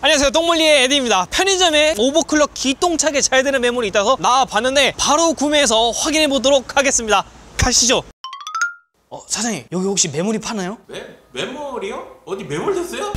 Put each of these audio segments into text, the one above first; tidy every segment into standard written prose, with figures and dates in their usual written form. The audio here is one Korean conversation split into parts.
안녕하세요, 똥물리의 에디입니다. 편의점에 오버클럭 기똥차게 잘 되는 메모리 있다서 나와봤는데 바로 구매해서 확인해 보도록 하겠습니다. 가시죠. 사장님, 여기 혹시 메모리 파나요? 네? 메모리요? 어디 메모리 됐어요?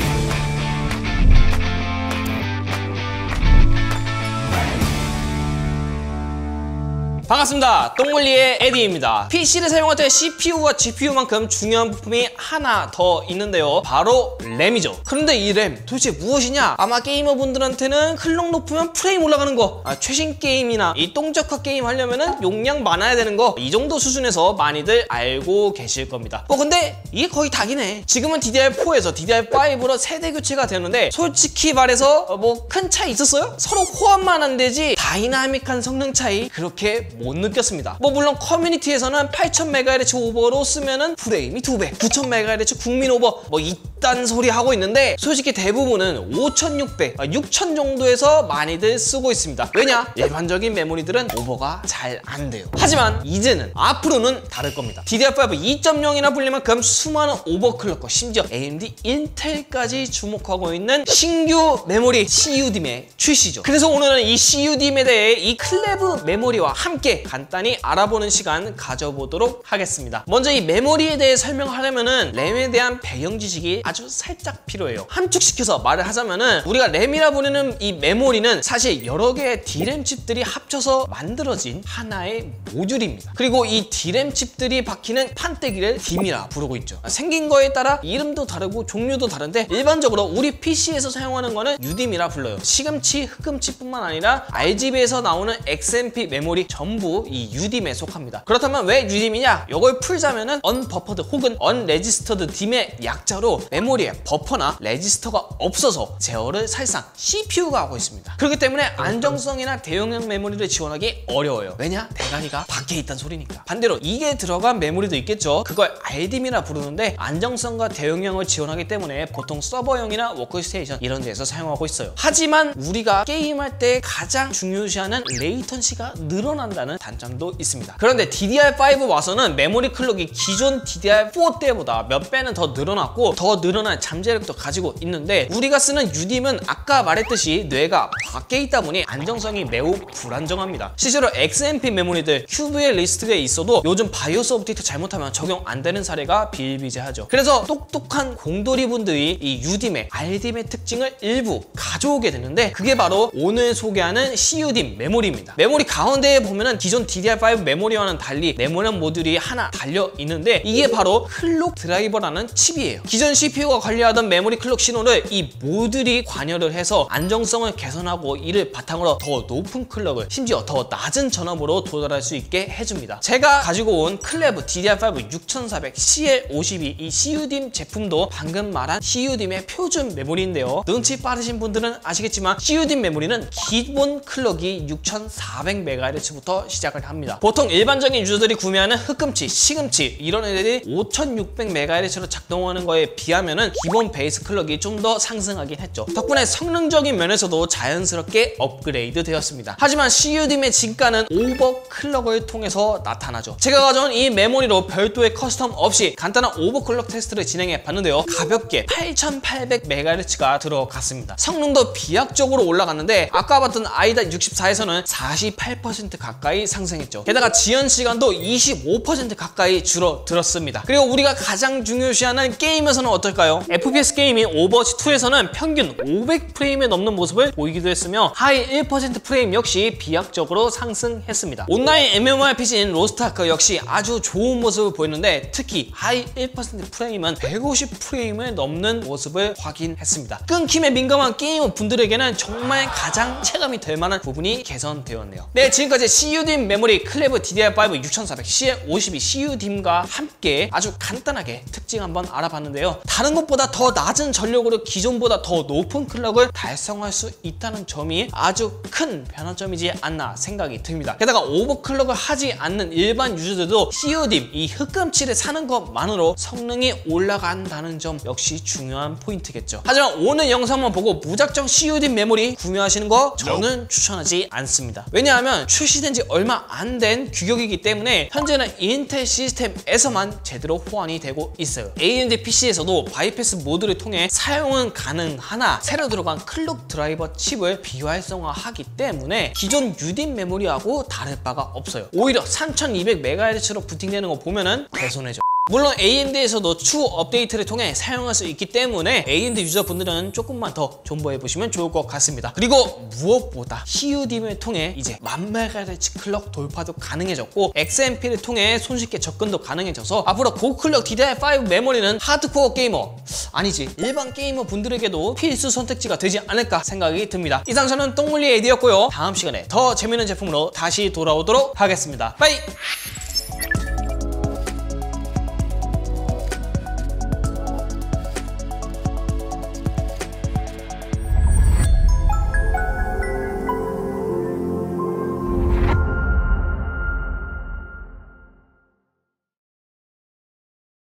반갑습니다. 똥물리의 에디입니다. PC를 사용할 때 CPU와 GPU만큼 중요한 부품이 하나 더 있는데요, 바로 램이죠. 그런데 이 램 도대체 무엇이냐? 아마 게이머분들한테는 클럭 높으면 프레임 올라가는 거, 최신 게임이나 이 똥적화 게임 하려면은 용량 많아야 되는 거, 이 정도 수준에서 많이들 알고 계실 겁니다. 근데 이게 거의 다기네. 지금은 DDR4에서 DDR5로 세대 교체가 되는데 솔직히 말해서 큰 차이 있었어요? 서로 호환만 안 되지 다이나믹한 성능 차이 그렇게 못 느꼈습니다. 물론 커뮤니티에서는 8000MHz 오버로 쓰면은 프레임이 2배, 9000MHz 국민 오버 이딴 소리 하고 있는데 솔직히 대부분은 5600, 6000 정도에서 많이들 쓰고 있습니다. 왜냐? 일반적인 메모리들은 오버가 잘 안 돼요. 하지만 이제는 앞으로는 다를 겁니다. DDR5 2.0이나 불릴 만큼 수많은 오버클럭과 심지어 AMD, 인텔까지 주목하고 있는 신규 메모리 CUDIM의 출시죠. 그래서 오늘은 이 CUDIM에 대해 이 클레브 메모리와 함께 간단히 알아보는 시간 가져보도록 하겠습니다. 먼저 이 메모리에 대해 설명하려면은 램에 대한 배경 지식이 아주 살짝 필요해요. 함축시켜서 말을 하자면은 우리가 램이라 부르는 이 메모리는 사실 여러 개의 D램 칩들이 합쳐서 만들어진 하나의 모듈입니다. 그리고 이 D램 칩들이 박히는 판때기를 DIM이라 부르고 있죠. 생긴 거에 따라 이름도 다르고 종류도 다른데 일반적으로 우리 PC에서 사용하는 거는 UDIM이라 불러요. 시금치, 흑금치뿐만 아니라 RGB에서 나오는 XMP 메모리 전부 이 UDIM에 속합니다. 그렇다면 왜 UDIM이냐? 이걸 풀자면은 언버퍼드 혹은 언레지스터드 DIM의 약자로 메모리에 버퍼나 레지스터가 없어서 제어를 사실상 CPU가 하고 있습니다. 그렇기 때문에 안정성이나 대용량 메모리를 지원하기 어려워요. 왜냐? 대가리가 밖에 있다는 소리니까. 반대로 이게 들어간 메모리도 있겠죠. 그걸 RDIM이라 부르는데 안정성과 대용량을 지원하기 때문에 보통 서버용이나 워크스테이션 이런 데서 사용하고 있어요. 하지만 우리가 게임할 때 가장 중요시하는 레이턴시가 늘어난다는 단점도 있습니다. 그런데 DDR5 와서는 메모리 클럭이 기존 DDR4 때보다 몇 배는 더 늘어났고 더 늘어난 잠재력도 가지고 있는데 우리가 쓰는 UDIM은 아까 말했듯이 뇌가 밖에 있다 보니 안정성이 매우 불안정합니다. 실제로 XMP 메모리들 큐브의 리스트에 있어도 요즘 바이오스 업데이트 잘못하면 적용 안 되는 사례가 비일비재하죠. 그래서 똑똑한 공돌이 분들이 이 UDIM의 RDIM의 특징을 일부 가져오게 되는데 그게 바로 오늘 소개하는 CUDIM 메모리입니다. 메모리 가운데에 보면은 기존 DDR5 메모리와는 달리 네모난 모듈이 하나 달려 있는데 이게 바로 클록 드라이버라는 칩이에요. 기존 CPU가 관리하던 메모리 클록 신호를 이 모듈이 관여를 해서 안정성을 개선하고 이를 바탕으로 더 높은 클럭을 심지어 더 낮은 전압으로 도달할 수 있게 해줍니다. 제가 가지고 온 클레브 DDR5 6400 CL52 이 CUDIM 제품도 방금 말한 CUDIM의 표준 메모리인데요. 눈치 빠르신 분들은 아시겠지만 CUDIM 메모리는 기본 클럭이 6400MHz부터 시작을 합니다. 보통 일반적인 유저들이 구매하는 흑금치, 시금치 이런 애들이 5600MHz로 작동하는 거에 비하면은 기본 베이스 클럭이 좀 더 상승하긴 했죠. 덕분에 성능적인 면에서도 자연스럽게 업그레이드 되었습니다. 하지만 CUDIM의 진가는 오버클럭을 통해서 나타나죠. 제가 가져온 이 메모리로 별도의 커스텀 없이 간단한 오버클럭 테스트를 진행해 봤는데요. 가볍게 8800MHz가 들어갔습니다. 성능도 비약적으로 올라갔는데 아까 봤던 아이다 64에서는 48% 가까이 상승했죠. 게다가 지연 시간도 25% 가까이 줄어들었습니다. 그리고 우리가 가장 중요시하는 게임에서는 어떨까요? FPS 게임인 오버워치2에서는 평균 500프레임에 넘는 모습을 보이기도 했으며 하이 1% 프레임 역시 비약적으로 상승했습니다. 온라인 MMORPG인 로스트아크 역시 아주 좋은 모습을 보였는데 특히 하이 1% 프레임은 150프레임을 넘는 모습을 확인했습니다. 끊김에 민감한 게이머 분들에게는 정말 가장 체감이 될 만한 부분이 개선되었네요. 네, 지금까지 CUDIM 메모리 클레브 DDR5 6400 CL52 CUDIM과 함께 아주 간단하게 특징 한번 알아봤는데요. 다른 것보다 더 낮은 전력으로 기존보다 더 높은 클럭을 달성할 수 있다는 점이 아주 큰 변화점이지 않나 생각이 듭니다. 게다가 오버클럭을 하지 않는 일반 유저들도 CUDIM 이 흑금치를 사는 것만으로 성능이 올라간다는 점 역시 중요한 포인트겠죠. 하지만 오늘 영상만 보고 무작정 CUDIM 메모리 구매하시는 거 저는 추천하지 않습니다. 왜냐하면 출시된 지 얼마 안 된 규격이기 때문에 현재는 인텔 시스템에서만 제대로 호환이 되고 있어요. AMD PC에서도 바이패스 모드를 통해 사용은 가능하나 새로 들어간 클록 드라이버 칩을 비활성화하기 때문에 기존 유딘 메모리하고 다를 바가 없어요. 오히려 3200MHz로 부팅되는 거 보면은 대손해죠. 물론 AMD에서도 추후 업데이트를 통해 사용할 수 있기 때문에 AMD 유저분들은 조금만 더 존버해보시면 좋을 것 같습니다. 그리고 무엇보다 CUDIM을 통해 이제 1000MHz 클럭 돌파도 가능해졌고 XMP를 통해 손쉽게 접근도 가능해져서 앞으로 고클럭 DDR5 메모리는 하드코어 게이머 아니지 일반 게이머 분들에게도 필수 선택지가 되지 않을까 생각이 듭니다. 이상 저는 똥물리 에디였고요. 다음 시간에 더 재밌는 제품으로 다시 돌아오도록 하겠습니다. 빠이!